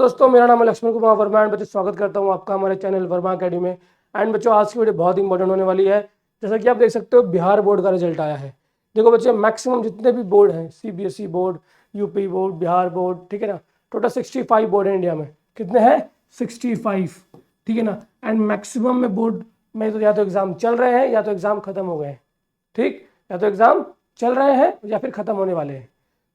दोस्तों मेरा नाम है लक्ष्मण कुमार वर्मा एंड बच्चों स्वागत करता हूं आपका हमारे चैनल वर्मा अकेडमी में। एंड बच्चों आज की वीडियो बहुत इंपॉर्टेंट होने वाली है। जैसा कि आप देख सकते हो बिहार बोर्ड का रिजल्ट आया है। देखो बच्चे मैक्सिमम जितने भी बोर्ड हैं CBSE board, UP board, Bihar board, ठीक है ना, टोटल 65 बोर्ड है इंडिया में। कितने हैं? 65, ठीक है ना। एंड मैक्सिमम में बोर्ड में तो या तो एग्जाम चल रहे हैं या तो एग्जाम खत्म हो गए हैं, ठीक, या तो एग्जाम चल रहे हैं या फिर खत्म होने वाले हैं।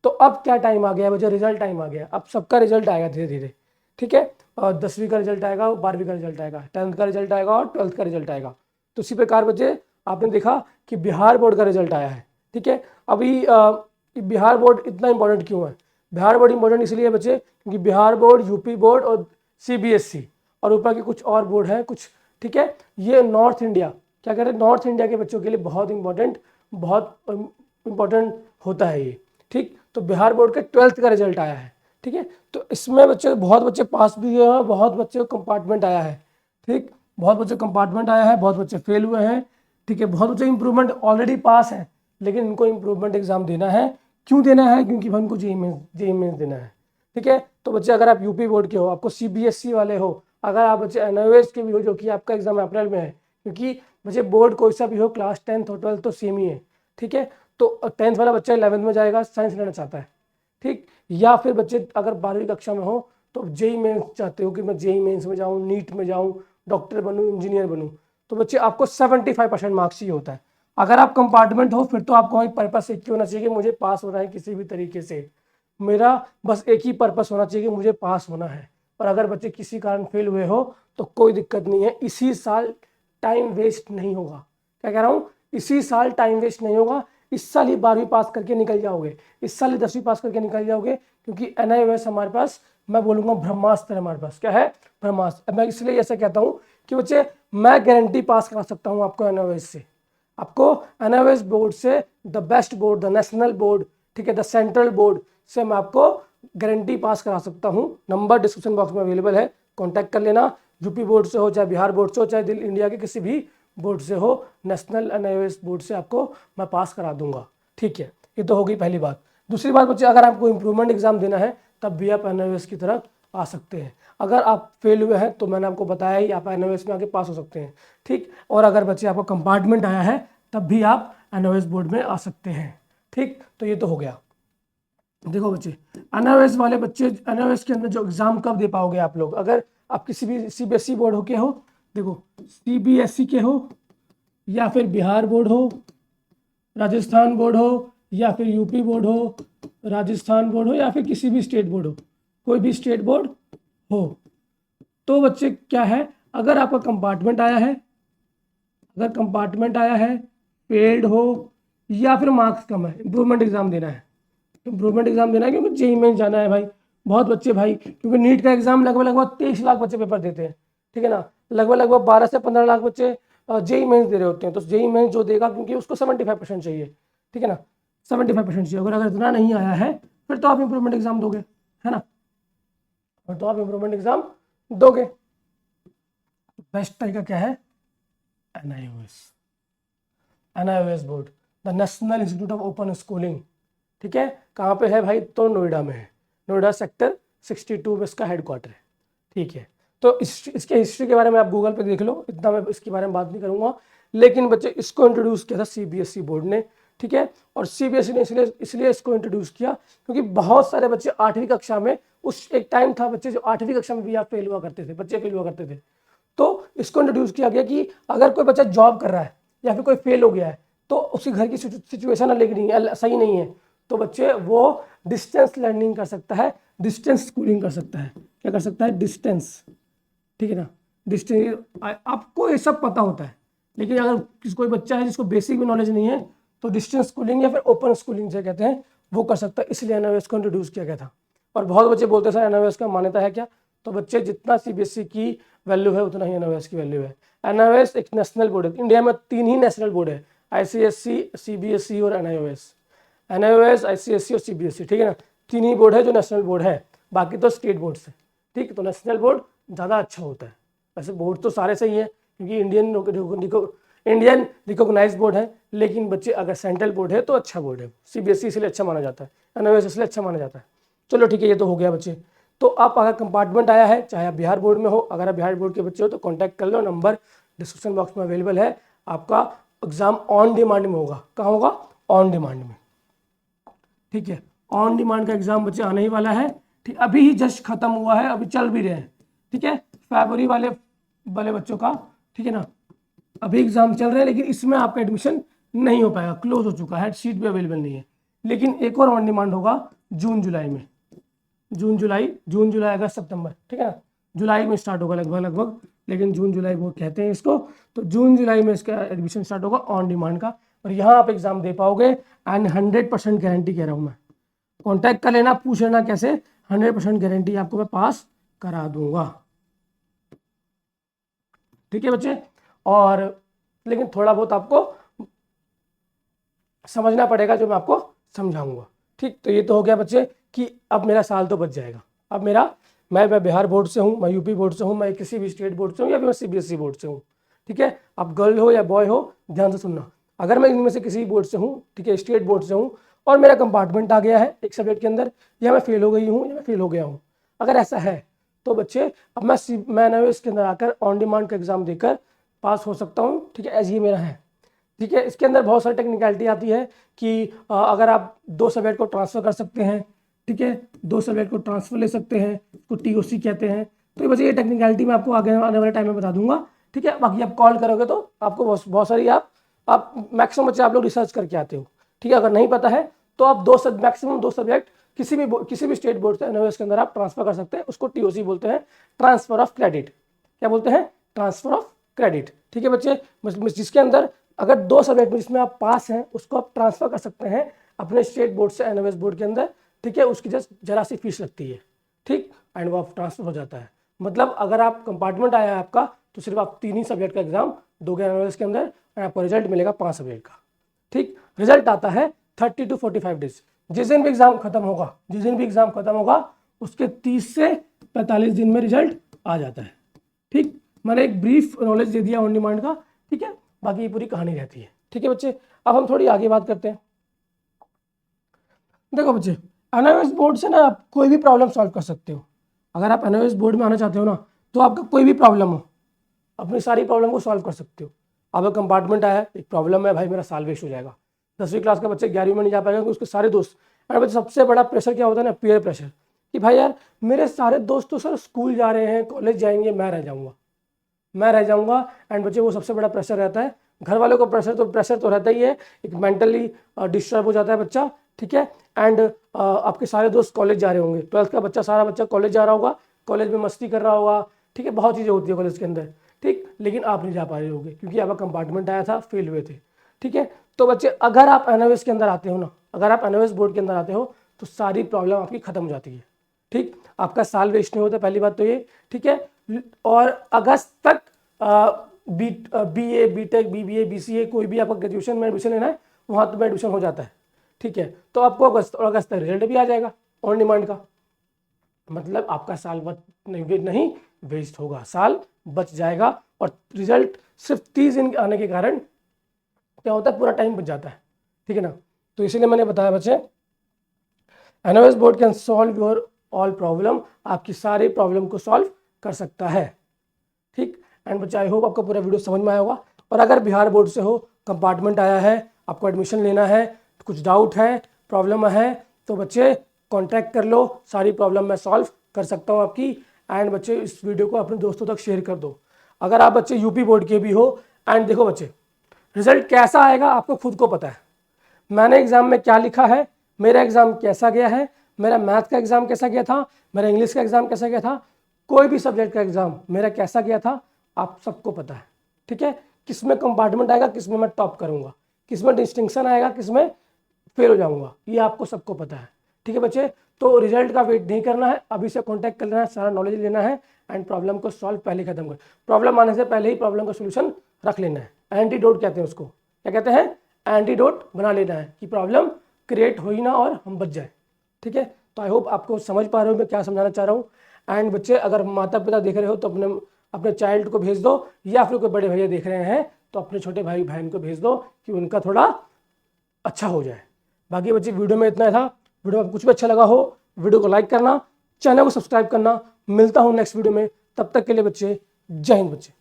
तो अब क्या टाइम आ गया बच्चे? रिजल्ट टाइम आ गया। अब सबका रिजल्ट आएगा धीरे धीरे, ठीक है। और 10वीं का रिजल्ट आएगा, 12वीं का रिजल्ट आएगा, 10th का रिजल्ट आएगा और 12th का रिजल्ट आएगा। तो इसी प्रकार बच्चे आपने देखा कि बिहार बोर्ड का रिजल्ट आया है, ठीक है। अभी बिहार बोर्ड इतना इंपॉर्टेंट क्यों है? बिहार बोर्ड इंपॉर्टेंट इसलिए बच्चे क्योंकि बिहार बोर्ड, यूपी बोर्ड और सीबीएसई और ऊपर के कुछ और बोर्ड हैं कुछ, ठीक है। ये नॉर्थ इंडिया, क्या कहते हैं, नॉर्थ इंडिया के बच्चों के लिए बहुत इंपॉर्टेंट होता है ये, ठीक। तो बिहार बोर्ड के 12th का रिजल्ट आया है, ठीक है। तो इसमें बच्चे बहुत बच्चे पास भी हुए हैं, बहुत बच्चे को कंपार्टमेंट आया है, ठीक। बहुत बच्चे कंपार्टमेंट आया है, बहुत बच्चे फेल हुए हैं, ठीक है। बहुत बच्चे इंप्रूवमेंट ऑलरेडी पास हैं, लेकिन इनको इंप्रूवमेंट एग्जाम देना है। क्यों देना है? क्योंकि भाई उनको जेईई मेंस देना है, ठीक है। तो बच्चे अगर आप यूपी बोर्ड के हो, आपको सीबीएसई वाले हो, अगर आप बच्चे एनओएस के भी हो, जो कि आपका एग्जाम अप्रैल में है, क्योंकि बच्चे बोर्ड कोई सा भी हो, क्लास 10th और 12th तो सेम ही है, ठीक है। तो 10th वाला बच्चा 11th में जाएगा, साइंस लेना चाहता है, ठीक। या फिर बच्चे अगर 12वीं कक्षा में हो तो जेईई मेंस चाहते हो कि मैं जेईई मेंस में जाऊँ, नीट में जाऊँ, डॉक्टर बनूँ, इंजीनियर बनूँ, तो बच्चे आपको 75% मार्क्स चाहिए होता है। अगर आप कंपार्टमेंट हो फिर तो आपको एक पर्पस एक ही होना चाहिए कि मुझे पास होना है किसी भी तरीके से। मेरा बस एक ही पर्पस होना चाहिए कि मुझे पास होना है। और अगर बच्चे किसी कारण फेल हुए हो तो कोई दिक्कत नहीं है, इसी साल टाइम वेस्ट नहीं होगा। क्या कह रहा हूँ? इसी साल टाइम वेस्ट नहीं होगा। इस साल ही 12वीं पास करके निकल जाओगे, इस साल ही 10वीं पास करके निकल जाओगे, क्योंकि एनआईओएस हमारे पास, मैं बोलूँगा ब्रह्मास्त्र है हमारे पास। क्या है? ब्रह्मास्त्र। मैं इसलिए ऐसा कहता हूँ कि बच्चे मैं गारंटी पास करा सकता हूँ आपको एनआईओएस से, आपको एनआईओएस बोर्ड से, the best board, the national board, ठीक है, द सेंट्रल बोर्ड से मैं आपको गारंटी पास करा सकता हूँ। नंबर डिस्क्रिप्शन बॉक्स में अवेलेबल है, कॉन्टैक्ट कर लेना। यूपी बोर्ड से हो, चाहे बिहार बोर्ड से हो, चाहे दिल्ली इंडिया के किसी भी बोर्ड से हो, नेशनल एनआईओएस बोर्ड से आपको मैं पास करा दूंगा, ठीक है। ये तो हो गई पहली बात। दूसरी बात बच्चे, अगर आपको इंप्रूवमेंट एग्जाम देना है तब भी आप एनआईओएस की तरफ आ सकते हैं। अगर आप फेल हुए हैं तो मैंने आपको बताया ही, आप एनओएस में आके पास हो सकते हैं, ठीक। और अगर बच्चे आपको कंपार्टमेंट आया है तब भी आप एनओएस बोर्ड में आ सकते हैं, ठीक। तो ये तो हो गया। देखो बच्चे, एनओएस वाले बच्चे, एनओएस के अंदर जो एग्जाम कब दे पाओगे आप लोग? अगर आप किसी भी सीबीएसई बोर्ड हो के हो, देखो सीबीएसई के हो या फिर बिहार बोर्ड हो, राजस्थान बोर्ड हो या फिर यूपी बोर्ड हो, राजस्थान बोर्ड हो या फिर किसी भी स्टेट बोर्ड हो, कोई भी स्टेट बोर्ड हो, तो बच्चे क्या है, अगर आपका कंपार्टमेंट आया है, अगर कंपार्टमेंट आया है, फेल्ड हो या फिर मार्क्स कम है, इंप्रूवमेंट एग्जाम देना है। इंप्रूवमेंट एग्जाम देना है क्योंकि जेईई में जाना है भाई। बहुत बच्चे भाई, क्योंकि नीट का एग्जाम लगभग 23 लाख बच्चे पेपर देते हैं, ठीक है ना। लगभग 12 से 15 लाख बच्चे जेईई मेंस दे रहे होते हैं। तो जेईई मेंस जो देगा, क्योंकि उसको 75% चाहिए, ठीक है ना, 75% चाहिए। अगर इतना नहीं आया है फिर तो आप इंप्रूवमेंट एग्जाम दोगे, है ना, और तो आप इंप्रूवमेंट एग्जाम दोगे। बेस्ट तरीका क्या है? NIOS, NIOS board, the national institute of open schooling, ठीक है। कहाँ पे है भाई? तो नोएडा में है, नोएडा सेक्टर 62 में इसका हेडक्वार्टर है, ठीक है। तो इसके हिस्ट्री के बारे में आप गूगल पे देख लो, इतना मैं इसके बारे में बात नहीं करूँगा। लेकिन बच्चे इसको इंट्रोड्यूस किया था सीबीएसई बोर्ड ने, ठीक है। और सीबीएसई ने इसलिए इसको इंट्रोड्यूस किया क्योंकि बहुत सारे बच्चे 8वीं कक्षा में, उस एक टाइम था बच्चे जो 8वीं कक्षा में भी आप फेल हुआ करते थे, बच्चे फेल हुआ करते थे। तो इसको इंट्रोड्यूस किया गया कि अगर कोई बच्चा जॉब कर रहा है या फिर कोई फेल हो गया है तो उसकी घर की सिचुएशन अलग नहीं है, सही नहीं है, तो बच्चे वो डिस्टेंस लर्निंग कर सकता है, डिस्टेंस स्कूलिंग कर सकता है। क्या कर सकता है? डिस्टेंस, ठीक है ना, डिस्टेंस। आपको ये सब पता होता है, लेकिन अगर कोई बच्चा है जिसको बेसिक भी नॉलेज नहीं है तो डिस्टेंस स्कूलिंग या फिर ओपन स्कूलिंग से कहते हैं, वो कर सकता है। इसलिए एनओएस को इंट्रोड्यूस किया गया था। और बहुत बच्चे बोलते हैं सर एनओएस का मान्यता है क्या? तो बच्चे जितना सीबीएसई की वैल्यू है उतना ही एनओएस की वैल्यू है। एनओएस एक नेशनल बोर्ड है, इंडिया में 3 ही नेशनल बोर्ड है, आईसीएसई, सीबीएसई और एनआईओएस। एनआईओएस, आईसीएसई और सीबीएसई, ठीक है ना, 3 ही बोर्ड है जो नेशनल बोर्ड है, बाकी तो स्टेट बोर्ड से, ठीक। तो नेशनल बोर्ड ज़्यादा अच्छा होता है। वैसे बोर्ड तो सारे सही है क्योंकि इंडियन रिकॉग्नाइज बोर्ड है, लेकिन बच्चे अगर सेंट्रल बोर्ड है तो अच्छा बोर्ड है। सीबीएसई इसलिए अच्छा माना जाता है, एनओएस इसलिए अच्छा माना जाता है। चलो ठीक है, ये तो हो गया बच्चे। तो आप अगर कंपार्टमेंट आया है, चाहे आप बिहार बोर्ड में हो, अगर आप बिहार बोर्ड के बच्चे हो तो कॉन्टैक्ट कर लो, नंबर डिस्क्रिप्शन बॉक्स में अवेलेबल है। आपका एग्जाम ऑन डिमांड में होगा। कहाँ होगा? ऑन डिमांड में, ठीक है। ऑन डिमांड का एग्जाम बच्चे आने ही वाला है, ठीक। अभी ही जस्ट खत्म हुआ है, अभी चल भी रहे हैं, ठीक है। फरवरी वाले वाले बच्चों का, ठीक है ना, अभी एग्जाम चल रहे हैं, लेकिन इसमें आपका एडमिशन नहीं हो पाएगा, क्लोज हो चुका है, सीट भी अवेलेबल नहीं है। लेकिन एक और ऑन डिमांड होगा जून जुलाई में, जून जुलाई अगस्त सितंबर, ठीक है ना, जुलाई में स्टार्ट होगा लगभग, लेकिन जून जुलाई वो कहते हैं इसको। तो जून जुलाई में इसका एडमिशन स्टार्ट होगा ऑन डिमांड का, और यहाँ आप एग्जाम दे पाओगे एंड 100% गारंटी कह रहा हूँ मैं। कॉन्टैक्ट कर लेना, पूछ लेना कैसे, 100% गारंटी आपको मैं पास करा दूंगा, ठीक है बच्चे। और लेकिन थोड़ा बहुत आपको समझना पड़ेगा जो मैं आपको समझाऊंगा, ठीक। तो ये तो हो गया बच्चे कि अब मेरा साल तो बच जाएगा। अब मैं बिहार बोर्ड से हूँ, मैं यूपी बोर्ड से हूँ, मैं किसी भी स्टेट बोर्ड से हूँ, या फिर मैं सीबीएसई बोर्ड से हूँ, ठीक है। आप गर्ल हो या बॉय हो, ध्यान से सुनना। अगर मैं इनमें से किसी बोर्ड से हूँ, ठीक है, स्टेट बोर्ड से हूँ, और मेरा कंपार्टमेंट आ गया है एक सब्जेक्ट के अंदर, या मैं फेल हो गई हूँ, या मैं फेल हो गया हूँ, अगर ऐसा है तो बच्चे अब मैं इसके अंदर आकर ऑन डिमांड का एग्जाम देकर पास हो सकता हूँ, ठीक है। एज ये मेरा है, ठीक है। इसके अंदर बहुत सारी टेक्निकलिटी आती है कि अगर आप 2 सब्जेक्ट को ट्रांसफ़र कर सकते हैं, ठीक है, 2 सब्जेक्ट को ट्रांसफ़र ले सकते हैं, उसको टीओसी कहते हैं। तो ये वजह ये टेक्निकलिटी मैं आपको आगे आने वाले टाइम में बता दूंगा, ठीक है। बाकी आप कॉल करोगे तो आपको बहुत सारी आप मैक्सिमम बच्चे आप लोग रिसर्च करके आते हो, ठीक है। अगर नहीं पता है तो आप मैक्सिमम 2 सब्जेक्ट किसी भी स्टेट बोर्ड से एनओएस के अंदर आप ट्रांसफर कर सकते हैं। उसको टीओसी बोलते हैं, ट्रांसफर ऑफ क्रेडिट। क्या बोलते हैं? ट्रांसफर ऑफ क्रेडिट, ठीक है बच्चे। जिसके अंदर अगर 2 सब्जेक्ट में जिसमें आप पास हैं उसको आप ट्रांसफर कर सकते हैं अपने स्टेट बोर्ड से एनओएस बोर्ड के अंदर, ठीक है। उसकी जस्ट जरा सी फीस लगती है, ठीक, एंड वो आप ट्रांसफर हो जाता है। मतलब अगर आप कंपार्टमेंट आया है आपका तो सिर्फ आप 3 ही सब्जेक्ट का एग्जाम दोगे एनओएस के अंदर, और आपको रिजल्ट मिलेगा 5 सब्जेक्ट का, ठीक। रिजल्ट आता है 30 to 45 डेज। जिस दिन भी एग्जाम खत्म होगा उसके 30 से 45 दिन में रिजल्ट आ जाता है, ठीक। मैंने एक ब्रीफ नॉलेज दे दिया ऑन डिमांड का, ठीक है। बाकी ये पूरी कहानी रहती है, ठीक है बच्चे। अब हम थोड़ी आगे बात करते हैं। देखो बच्चे, एनओएस बोर्ड से ना आप कोई भी प्रॉब्लम सॉल्व कर सकते हो। अगर आप एनओएस बोर्ड में आना चाहते हो ना, तो आपका कोई भी प्रॉब्लम हो, अपनी सारी प्रॉब्लम को सॉल्व कर सकते हो। अब कंपार्टमेंट आया है, एक प्रॉब्लम है, भाई मेरा साल वेस्ट हो जाएगा। 10वीं क्लास का बच्चे 11वीं में नहीं जा पाएगा क्योंकि उसके सारे दोस्त, अरे बच्चे सबसे बड़ा प्रेशर क्या होता है ना, पीयर प्रेशर, कि भाई यार मेरे सारे दोस्त तो सर स्कूल जा रहे हैं, कॉलेज जाएंगे, मैं रह जाऊंगा। एंड बच्चे वो सबसे बड़ा प्रेशर रहता है। घर वालों को प्रेशर तो रहता ही है, एक मेंटली डिस्टर्ब हो जाता है बच्चा, ठीक है। एंड आपके सारे दोस्त कॉलेज जा रहे होंगे, 12th का बच्चा सारा बच्चा कॉलेज जा रहा होगा, कॉलेज में मस्ती कर रहा होगा, ठीक है, बहुत चीज़ें होती है कॉलेज के अंदर, ठीक। लेकिन आप नहीं जा पा रहे होगे क्योंकि आपका कंपार्टमेंट आया था, फेल हुए थे, ठीक है। तो बच्चे अगर आप एनओएस के अंदर आते हो ना, अगर आप एनओएस बोर्ड के अंदर आते हो तो सारी प्रॉब्लम आपकी खत्म हो जाती है, ठीक। आपका साल वेस्ट नहीं होता, पहली बात तो ये, ठीक है। और अगस्त तक BA BTech BBA BCA कोई भी आपका ग्रेजुएशन में एडमिशन लेना है वहाँ तो एडमिशन हो जाता है, ठीक है। तो आपको अगस्त तक रिजल्ट भी आ जाएगा ऑन डिमांड का। मतलब आपका साल नहीं वेस्ट होगा, साल बच जाएगा। और रिजल्ट सिर्फ 30 दिन आने के कारण क्या होता है, पूरा टाइम बच जाता है, ठीक है ना। तो इसीलिए मैंने बताया बच्चे, NOS board can solve your all problem, आपकी सारी प्रॉब्लम को सॉल्व कर सकता है, ठीक। एंड बच्चे आई होप आपको पूरा वीडियो समझ में आया होगा। और अगर बिहार बोर्ड से हो, कंपार्टमेंट आया है, आपको एडमिशन लेना है, कुछ डाउट है, प्रॉब्लम है, तो बच्चे कांटेक्ट कर लो, सारी प्रॉब्लम मैं सॉल्व कर सकता हूँ आपकी। एंड बच्चे इस वीडियो को अपने दोस्तों तक शेयर कर दो। अगर आप बच्चे यूपी बोर्ड के भी हो, एंड देखो बच्चे रिजल्ट कैसा आएगा आपको खुद को पता है। मैंने एग्जाम में क्या लिखा है, मेरा एग्जाम कैसा गया है, मेरा मैथ का एग्जाम कैसा गया था, मेरा इंग्लिश का एग्जाम कैसा गया था, कोई भी सब्जेक्ट का एग्जाम मेरा कैसा गया था आप सबको पता है, ठीक है। किसमें कंपार्टमेंट आएगा, किसमें मैं टॉप करूंगा, किसमें डिस्टिंक्शन आएगा, किसमें फेल हो जाऊंगा, ये आपको सबको पता है, ठीक है बच्चे। तो रिजल्ट का वेट नहीं करना है, अभी से कांटेक्ट कर लेना है, सारा नॉलेज लेना है एंड प्रॉब्लम को सॉल्व पहले खत्म कर, प्रॉब्लम आने से पहले ही प्रॉब्लम का सोल्यूशन रख लेना है। एंटीडोट कहते हैं उसको, क्या कहते हैं, एंटीडोट बना लेना है कि प्रॉब्लम क्रिएट हो ही ना और हम बच जाए, ठीक है। तो आई होप आपको समझ पा रहे हो मैं क्या समझाना चाह रहा हूँ। एंड बच्चे अगर माता पिता देख रहे हो तो अपने चाइल्ड को भेज दो, या फिर कोई बड़े भैया देख रहे हैं तो अपने छोटे भाई बहन को भेज दो कि उनका थोड़ा अच्छा हो जाए। बाकी बच्चे वीडियो में इतना था। वीडियो में कुछ भी अच्छा लगा हो वीडियो को लाइक करना, चैनल को सब्सक्राइब करना। मिलता हूँ नेक्स्ट वीडियो में, तब तक के लिए बच्चे जय हिंद बच्चे।